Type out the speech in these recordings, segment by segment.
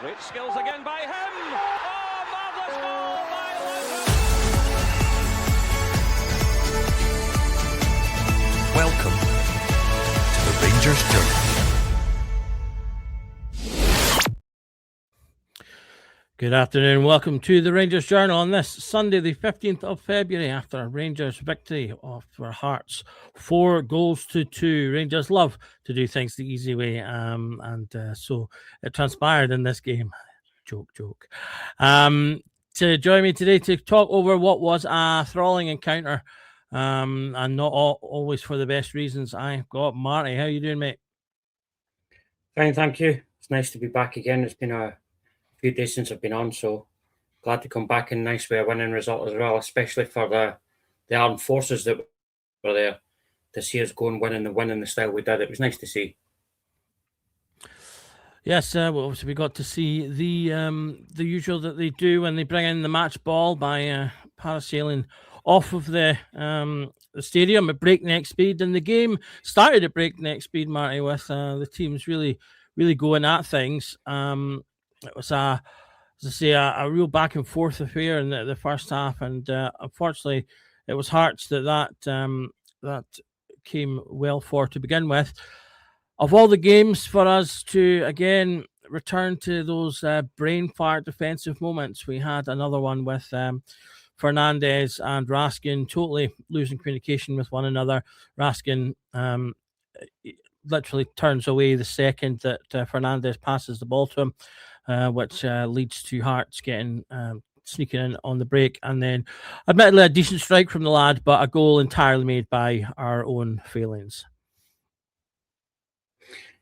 Great skills again by him. Oh, marvellous goal by Laudrup. Welcome to the Rangers Journey. Good afternoon. Welcome to the Rangers Journal on this Sunday, the 15th of February, after a Rangers victory of their Hearts, 4-2. Rangers love to do things the easy way, so it transpired in this game. Joke. To join me today to talk over what was a thrilling encounter, and not always for the best reasons, I've got Marty. How you doing, mate? Fine, thank you. It's nice to be back again. It's been a few days since I've been on, so glad to come back, and nice with a winning result as well, especially for the armed forces that were there to see us go and winning the style we did. It was nice to see. Yes, well, obviously we got to see the usual that they do when they bring in the match ball by parasailing off of the stadium at breakneck speed, and the game started at breakneck speed, Marty, with the teams really going at things. It was a real back and forth affair in the first half, and unfortunately, it was Hearts that came well for to begin with. Of all the games for us to again return to those brain fart defensive moments, we had another one with Fernandes and Raskin totally losing communication with one another. Raskin literally turns away the second that Fernandes passes the ball to him, which leads to Hearts getting sneaking in on the break, and then admittedly a decent strike from the lad, but a goal entirely made by our own failings.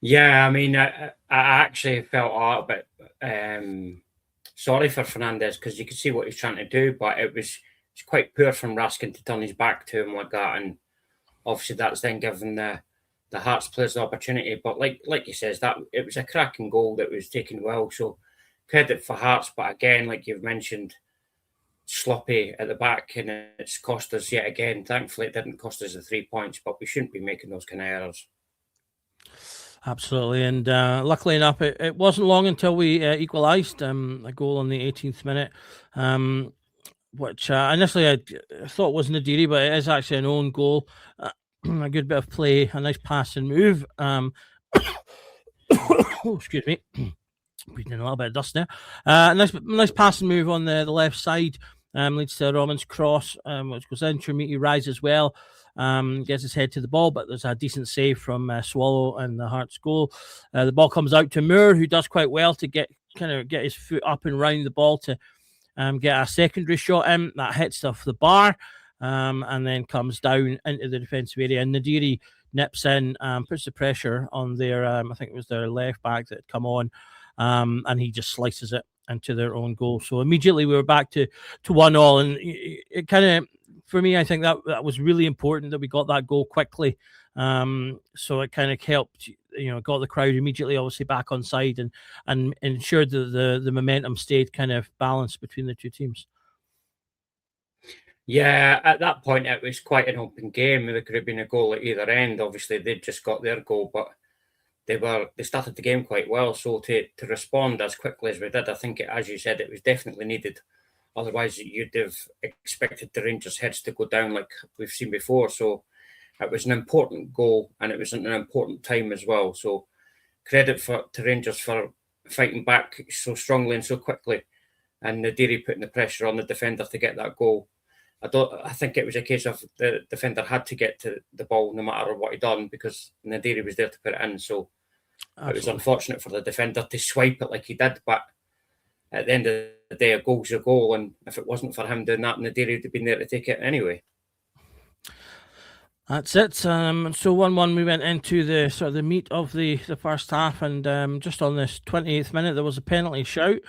Yeah, I mean, I actually felt a little bit sorry for Fernandes, because you could see what he's trying to do, but it's quite poor from Raskin to turn his back to him like that, and obviously that's then given the Hearts players the opportunity. But like you says, that it was a cracking goal that was taken well, so credit for Hearts. But again, like you've mentioned, sloppy at the back, and it's cost us yet again. Thankfully, it didn't cost us the 3 points, but we shouldn't be making those kind of errors. Absolutely, and luckily enough, it wasn't long until we equalised, a goal on the 18th minute, which initially I thought wasn't a Nadiri, but it is actually an own goal. A good bit of play, a nice pass and move. Excuse me, breathing in a little bit of dust there. Nice pass and move on the left side. Leads to a Romans cross, which goes in. Chermiti rises well, gets his head to the ball, but there's a decent save from Swallow and the Hearts goal. The ball comes out to Moore, who does quite well to get his foot up and round the ball to get a secondary shot in that hits off the bar. And then comes down into the defensive area, and Nadiri nips in, puts the pressure on their, I think it was their left back that had come on, and he just slices it into their own goal. So immediately we were back to 1-1, and it kind of, for me, I think that was really important that we got that goal quickly. So it kind of helped, got the crowd immediately obviously back on side, and ensured that the momentum stayed kind of balanced between the two teams. Yeah, at that point, it was quite an open game. There could have been a goal at either end. Obviously, they'd just got their goal, but they started the game quite well. So to respond as quickly as we did, I think, as you said, it was definitely needed. Otherwise, you'd have expected the Rangers' heads to go down like we've seen before. So it was an important goal, and it was an important time as well. So credit to Rangers for fighting back so strongly and so quickly, and Nadiri putting the pressure on the defender to get that goal. I think it was a case of the defender had to get to the ball no matter what he done, because Nadiri was there to put it in. So Absolutely. It was unfortunate for the defender to swipe it like he did, but at the end of the day, a goal's a goal, and if it wasn't for him doing that, Nadiri would have been there to take it anyway. That's it. So 1-1, we went into the sort of the meat of the first half, and just on this 28th minute, there was a penalty shout.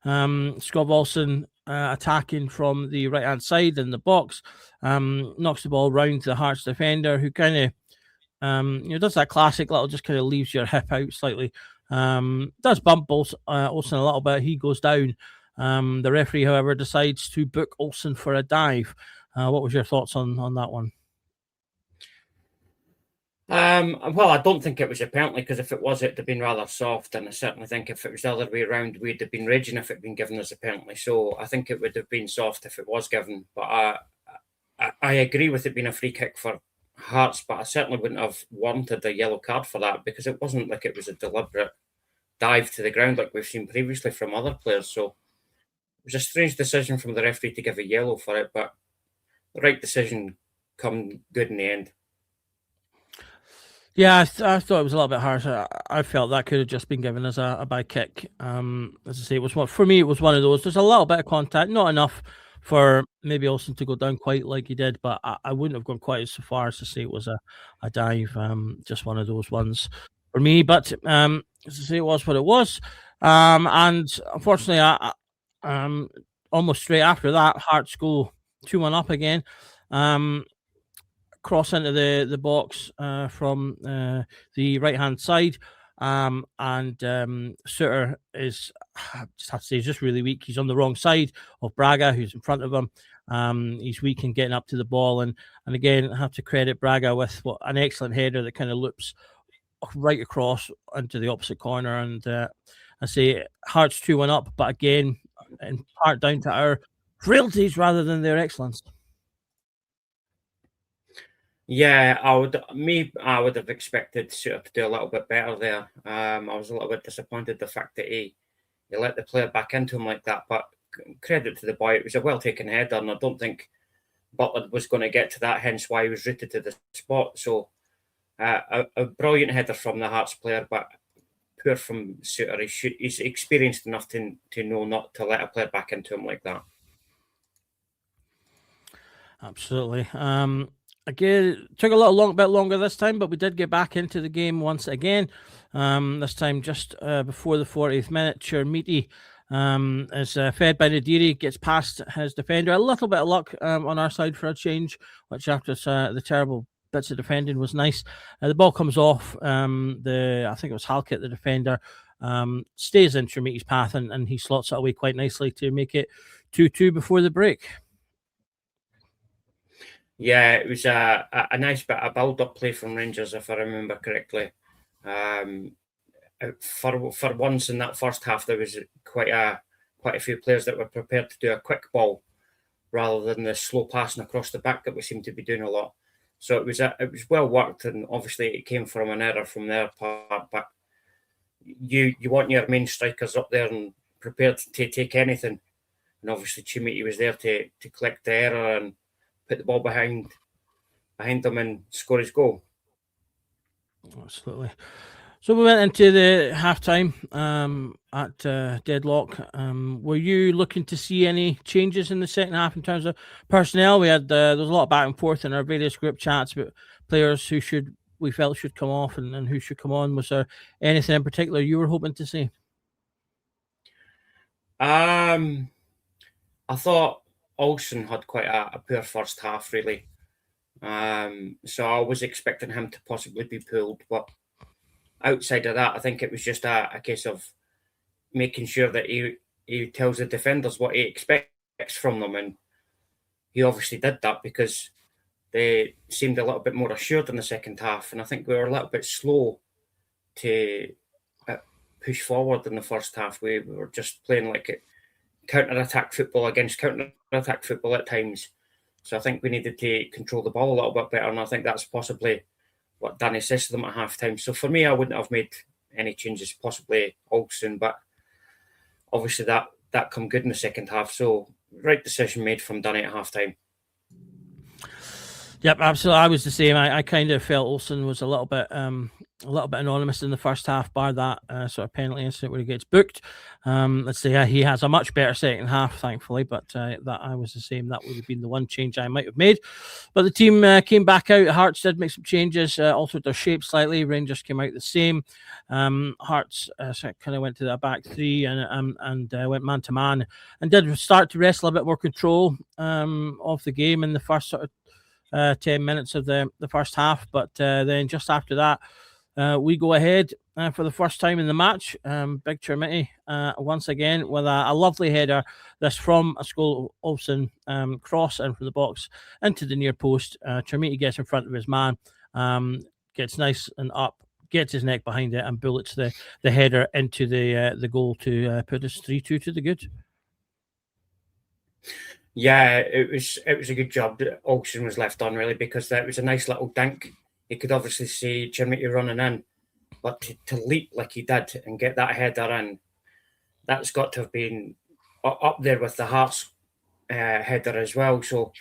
Scott Olsen attacking from the right-hand side in the box, knocks the ball round to the Hearts defender, who kind of does that classic little, just kind of leaves your hip out slightly. Does bump Olsen a little bit. He goes down. The referee, however, decides to book Olsen for a dive. What was your thoughts on that one? Well, I don't think it was a penalty, because if it was, it'd have been rather soft, and I certainly think if it was the other way around, we'd have been raging if it had been given as a penalty. So I think it would have been soft if it was given. But I agree with it being a free kick for Hearts, but I certainly wouldn't have wanted a yellow card for that, because it wasn't like it was a deliberate dive to the ground like we've seen previously from other players. So it was a strange decision from the referee to give a yellow for it, but the right decision come good in the end. Yeah, I thought it was a little bit harsh. I felt that could have just been given as a bad kick. As I say, it was for me. It was one of those. There's a little bit of contact, not enough for maybe Olsen to go down quite like he did, but I wouldn't have gone quite so far as to say it was a dive. Just one of those ones for me. But as I say, it was what it was. And unfortunately, almost straight after that, Hearts go 2-1 up again. Cross into the box from the right hand side, and Suter is, I just have to say, he's just really weak. He's on the wrong side of Braga, who's in front of him. He's weak in getting up to the ball, and again, I have to credit Braga with an excellent header that kind of loops right across into the opposite corner. And I say Hearts 2-1 up, but again, in part down to our frailties rather than their excellence. Yeah, I would have expected Suter to do a little bit better there. I was a little bit disappointed the fact that he let the player back into him like that, but credit to the boy. It was a well taken header, and I don't think Butland was going to get to that, hence why he was rooted to the spot. So a brilliant header from the Hearts player, but poor from Suter. He's experienced enough to know not to let a player back into him like that. Absolutely. Again, took a little bit longer this time, but we did get back into the game once again. This time just before the 40th minute, Chermiti is fed by Nadiri, gets past his defender. A little bit of luck on our side for a change, which after the terrible bits of defending was nice. The ball comes off. I think it was Halkett, the defender, stays in Chermiti's path, and he slots it away quite nicely to make it 2-2 before the break. Yeah, it was a nice bit of build-up play from Rangers, if I remember correctly. For once in that first half, there was quite a few players that were prepared to do a quick ball rather than the slow passing across the back that we seem to be doing a lot. So it was well worked, and obviously it came from an error from their part. But you want your main strikers up there and prepared to take anything, and obviously Chermiti was there to collect the error and put the ball behind them and score his goal. Absolutely. So we went into the halftime at deadlock. Were you looking to see any changes in the second half in terms of personnel? We had there was a lot of back and forth in our various group chats about players who we felt should come off and who should come on. Was there anything in particular you were hoping to see? I thought Olsen had quite a poor first half, really. So I was expecting him to possibly be pulled, but outside of that, I think it was just a case of making sure that he tells the defenders what he expects from them, and he obviously did that because they seemed a little bit more assured in the second half, and I think we were a little bit slow to push forward in the first half. We were just playing like counter-attack football against counter-attack football at times. So I think we needed to control the ball a little bit better, and I think that's possibly what Danny says to them at half-time. So for me, I wouldn't have made any changes, possibly Olsen, but obviously that come good in the second half. So right decision made from Danny at half-time. Yep, absolutely. I was the same. I kind of felt Olsen was a little bit anonymous in the first half, bar that sort of penalty incident where he gets booked. Let's say he has a much better second half, thankfully, but that I was the same. That would have been the one change I might have made. But the team came back out. Hearts did make some changes, altered their shape slightly. Rangers came out the same. Hearts kind of went to the back three and went man to man and did start to wrestle a bit more control of the game in the first sort of 10 minutes of the first half, but then just after that we go ahead for the first time in the match. Big Chermiti once again with a lovely header, this from a Skål Olsen cross in from the box into the near post. Chermiti gets in front of his man, gets nice and up, gets his neck behind it, and bullets the header into the goal to put us 3-2 to the good. Yeah, it was a good job that Olsen was left on, really, because that was a nice little dink. You could obviously see Chermiti running in, but to leap like he did and get that header in, that's got to have been up there with the Hearts header as well. So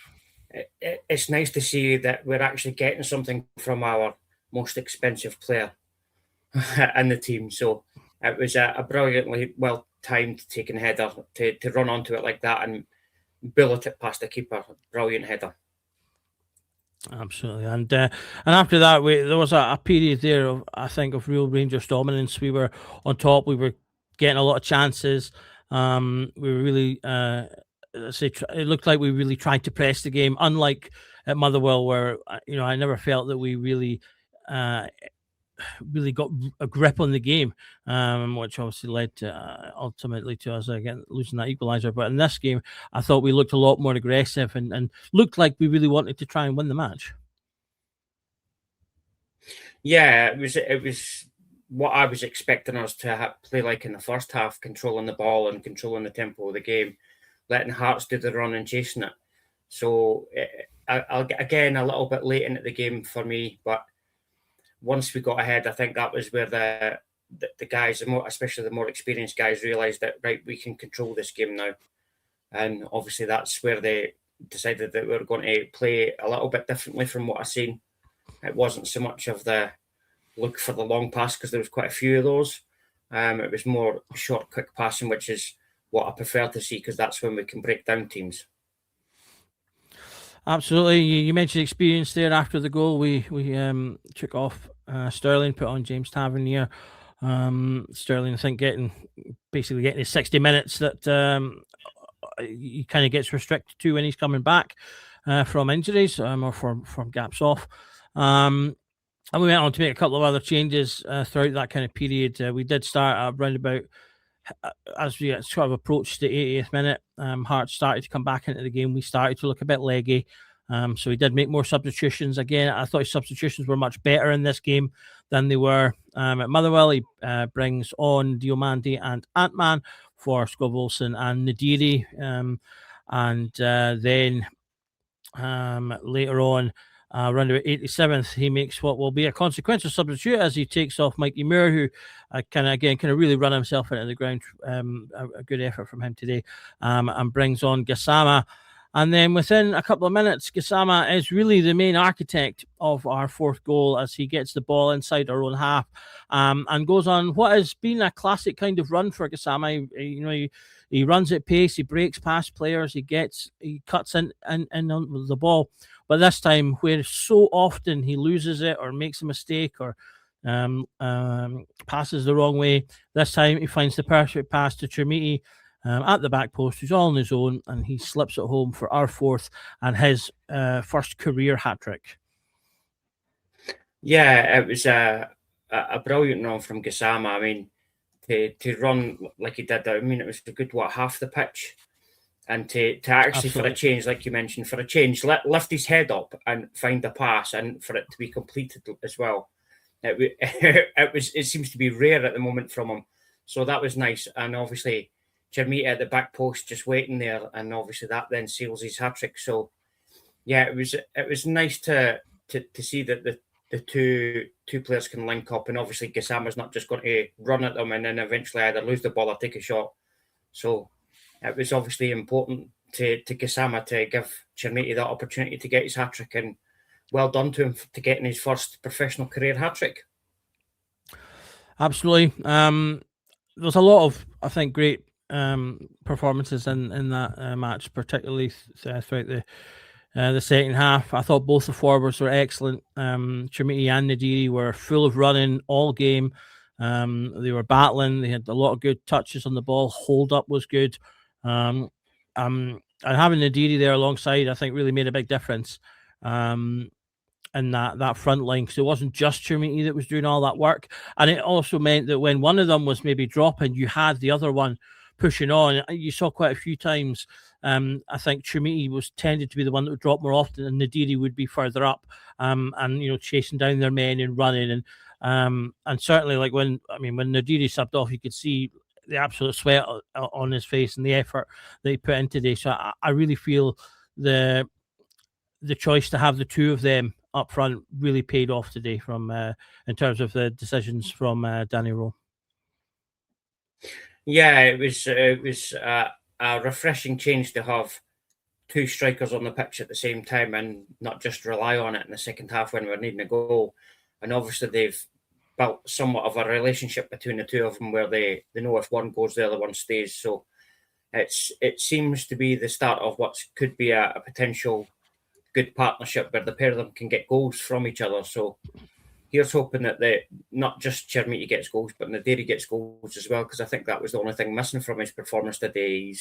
it's nice to see that we're actually getting something from our most expensive player in the team. So it was a brilliantly well-timed taken header to run onto it like that and bullet it past the keeper. Brilliant header. Absolutely, and after that, there was a period there of, I think, of real Rangers dominance. We were on top. We were getting a lot of chances. We were really, it looked like we really tried to press the game, unlike at Motherwell, where I never felt that we really got a grip on the game, which obviously led to ultimately to us again losing that equaliser. But in this game, I thought we looked a lot more aggressive and looked like we really wanted to try and win the match. Yeah, it was what I was expecting us to play like in the first half, controlling the ball and controlling the tempo of the game, letting Hearts do the run and chasing it. So again, a little bit late into the game for me, but once we got ahead, I think that was where the guys, especially the more experienced guys, realised that, right, we can control this game now. And obviously that's where they decided that we were going to play a little bit differently from what I've seen. It wasn't so much of the look for the long pass, because there was quite a few of those. It was more short, quick passing, which is what I prefer to see, because that's when we can break down teams. Absolutely. You mentioned experience there. After the goal, we took off Sterling, put on James Tavernier. Sterling, I think, getting his 60 minutes that he kind of gets restricted to when he's coming back from injuries or from gaps off. And we went on to make a couple of other changes throughout that kind of period. We did start around about, as we sort of approached the 80th minute, Hearts started to come back into the game. We started to look a bit leggy. So we did make more substitutions. Again, I thought his substitutions were much better in this game than they were at Motherwell. He brings on Diomande and Ant-Man for Skov Olsen and Nadiri. And then later on, around about 87th, he makes what will be a consequential substitute as he takes off Mikey Moore, who kind of really run himself into the ground. A good effort from him today, and brings on Gassama. And then within a couple of minutes, Gassama is really the main architect of our fourth goal as he gets the ball inside our own half, and goes on what has been a classic kind of run for Gassama. He runs at pace, he breaks past players, he cuts in on the ball. But this time, where so often he loses it or makes a mistake or passes the wrong way, this time he finds the perfect pass to Chermiti at the back post, who's all on his own, and he slips it home for our fourth and his first career hat-trick. Yeah, it was a brilliant run from Gassama. I mean, to run like he did, I mean, it was a good, half the pitch. And to actually, for a change, like you mentioned, lift his head up and find the pass, and for it to be completed as well. It seems to be rare at the moment from him. So that was nice. And obviously, Chermiti at the back post just waiting there, and obviously that then seals his hat-trick. So yeah, it was nice to see that the two players can link up, and obviously Gassama's not just going to run at them and then eventually either lose the ball or take a shot. So it was obviously important to Gassama to give Chermiti that opportunity to get his hat-trick, and well done to him to getting his first professional career hat-trick. Absolutely. There's a lot of, I think, great performances in that match, particularly throughout the second half. I thought both the forwards were excellent. Chermiti and Nadiri were full of running all game. They were battling. They had a lot of good touches on the ball. Hold up was good. And having Nadiri there alongside, I think, really made a big difference in that front line, because it wasn't just Chermiti that was doing all that work. And it also meant that when one of them was maybe dropping, you had the other one pushing on. You saw quite a few times. I think Chermiti was tended to be the one that would drop more often, and Nadiri would be further up, and chasing down their men and running, and certainly when Nadiri subbed off, you could see the absolute sweat on his face and the effort that he put in today. So I really feel the choice to have the two of them up front really paid off today from in terms of the decisions from Danny Rowe. Yeah, it was a refreshing change to have two strikers on the pitch at the same time and not just rely on it in the second half when we're needing a goal. And obviously they've built somewhat of a relationship between the two of them where they know if one goes, the other one stays. So it seems to be the start of what could be a potential good partnership where the pair of them can get goals from each other. So here's hoping that not just Chermiti gets goals, but Nadiri gets goals as well, because I think that was the only thing missing from his performance today.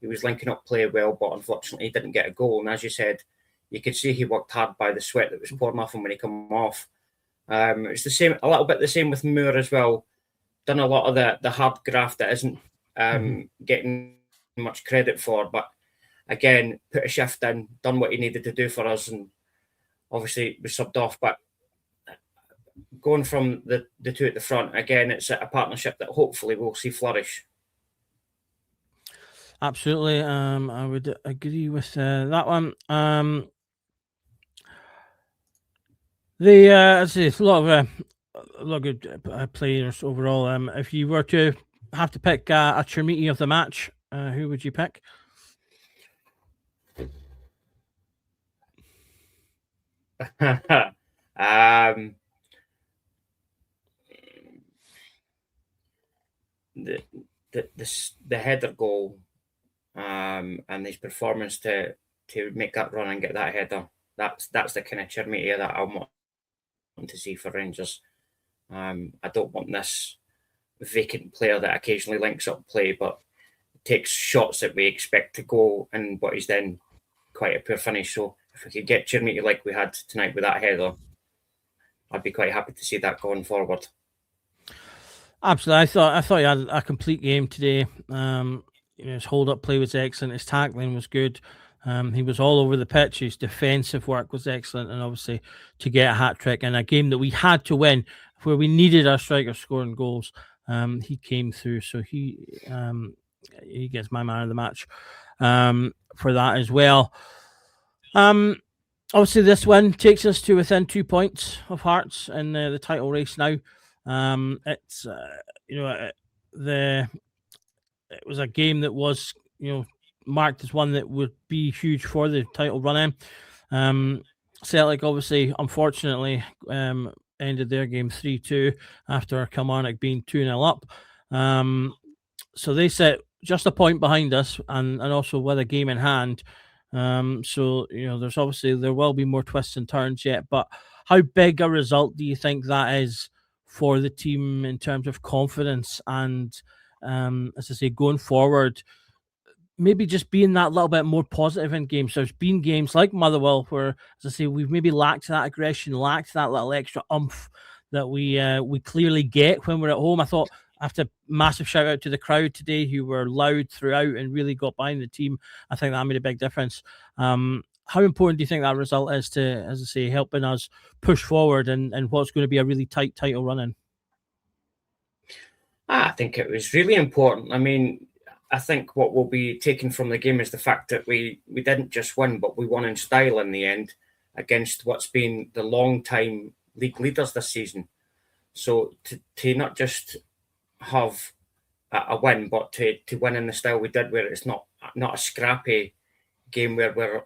He was linking up play well, but unfortunately he didn't get a goal. And as you said, you could see he worked hard by the sweat that was pouring off him when he came off. It's the same, a little bit the same with Moore as well. Done a lot of the hard graft that isn't getting much credit for, but again, put a shift in, done what he needed to do for us, and obviously was subbed off. But going from the two at the front, again, it's a partnership that hopefully we'll see flourish. Absolutely. I would agree with that one. I'd say it's a lot of good players overall. If you were to have to pick a Chermiti of the match, who would you pick? The header goal and his performance to make that run and get that header, that's the kind of Chermiti that I want to see for Rangers. I don't want this vacant player that occasionally links up play but takes shots that we expect to go and what is then quite a poor finish. So if we could get Chermiti like we had tonight with that header, I'd be quite happy to see that going forward. Absolutely. I thought he had a complete game today. His hold-up play was excellent. His tackling was good. He was all over the pitch. His defensive work was excellent. And obviously to get a hat-trick in a game that we had to win, where we needed our striker scoring goals, he came through. So he gets my man of the match for that as well. Obviously, this win takes us to within 2 points of Hearts in the title race now. It's it was a game that was marked as one that would be huge for the title run in. Celtic obviously, unfortunately, ended their game 3-2 after Kilmarnock being 2-0 up. So they sit just a point behind us and also with a game in hand. So there's obviously there will be more twists and turns yet, but how big a result do you think that is for the team in terms of confidence and as I say, going forward, maybe just being that little bit more positive in games? There's been games like Motherwell where, as I say, we've maybe lacked that aggression, lacked that little extra oomph that we clearly get when we're at home. I thought, after massive shout out to the crowd today who were loud throughout and really got behind the team, I think that made a big difference. How important do you think that result is to, as I say, helping us push forward and what's going to be a really tight title run-in? I think it was really important. I mean, I think what will be taken from the game is the fact that we didn't just win, but we won in style in the end against what's been the long-time league leaders this season. So to not just have a win, but to win in the style we did, where it's not a scrappy game where we're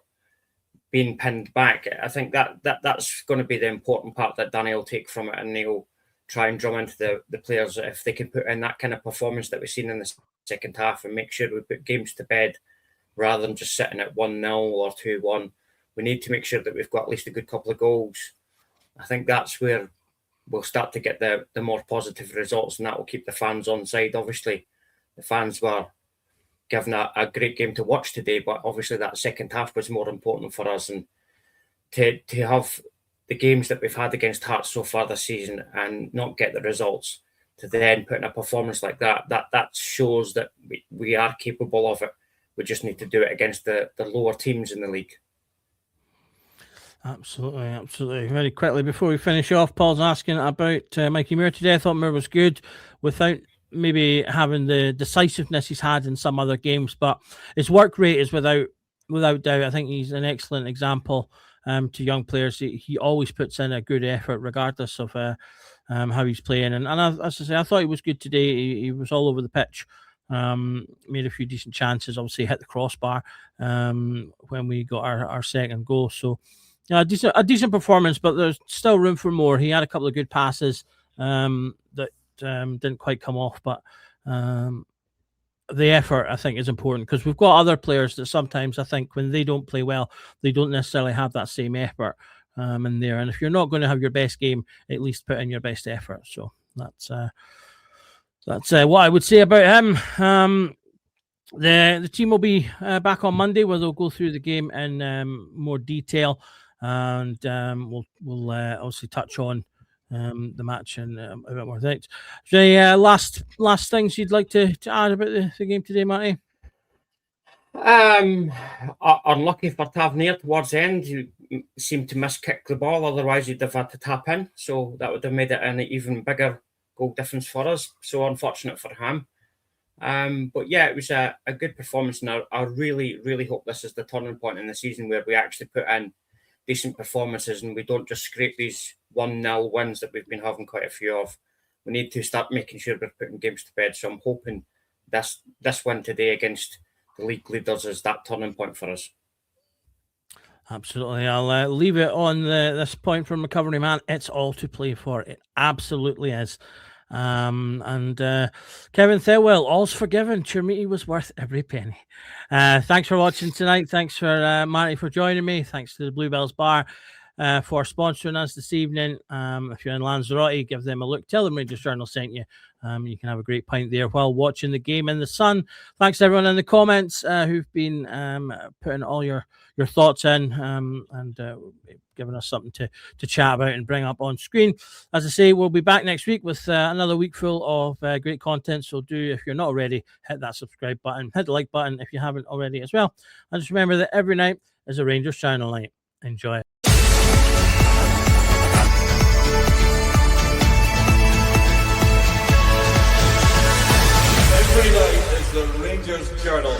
being pinned back. I think that's going to be the important part that Danny will take from it, and he'll try and drum into the players if they can put in that kind of performance that we've seen in the second half and make sure we put games to bed rather than just sitting at 1-0 or 2-1. We need to make sure that we've got at least a good couple of goals. I think that's where we'll start to get the more positive results, and that will keep the fans on side. Obviously, the fans were given a great game to watch today, but obviously that second half was more important for us. And to have the games that we've had against Hearts so far this season and not get the results, to then put in a performance like that, that shows that we are capable of it. We just need to do it against the lower teams in the league. Absolutely. Very quickly before we finish off, Paul's asking about Mikey Moore today. I thought Moore was good without maybe having the decisiveness he's had in some other games, but his work rate is without doubt. I think he's an excellent example to young players. He always puts in a good effort regardless of how he's playing. And as I say, I thought he was good today. He was all over the pitch. Made a few decent chances, obviously hit the crossbar when we got our second goal. So a decent performance, but there's still room for more. He had a couple of good passes that didn't quite come off, but the effort, I think, is important, because we've got other players that sometimes I think when they don't play well, they don't necessarily have that same effort in there. And if you're not going to have your best game, at least put in your best effort. So that's what I would say about him. The team will be back on Monday, where they'll go through the game in more detail, and we'll obviously touch on the match and a bit more things. The last things you'd like to add about the game today, Matty? Unlucky for Tavernier towards the end. He seemed to miskick the ball, otherwise he'd have had to tap in, so that would have made it an even bigger goal difference for us. So unfortunate for him. But yeah, it was a good performance, and I really, really hope this is the turning point in the season where we actually put in decent performances and we don't just scrape these 1-0 wins that we've been having quite a few of. We need to start making sure we're putting games to bed. So I'm hoping this win today against the league leaders is that turning point for us. Absolutely. I'll leave it on this point from Recovery Man. It's all to play for. It absolutely is. And Kevin Thelwell, all's forgiven. Chermiti was worth every penny. Thanks for watching tonight. Thanks for Marty for joining me. Thanks to the Bluebells Bar for sponsoring us this evening. If you're in Lanzarote, give them a look. Tell them Rangers Journal sent you. You can have a great pint there while watching the game in the sun. Thanks to everyone in the comments who've been putting all your thoughts in and giving us something to chat about and bring up on screen. As I say, we'll be back next week with another week full of great content. So do, if you're not already, hit that subscribe button, hit the like button if you haven't already as well. And just remember that every night is a Rangers Channel night. Enjoy it. Every night is the Rangers Journal.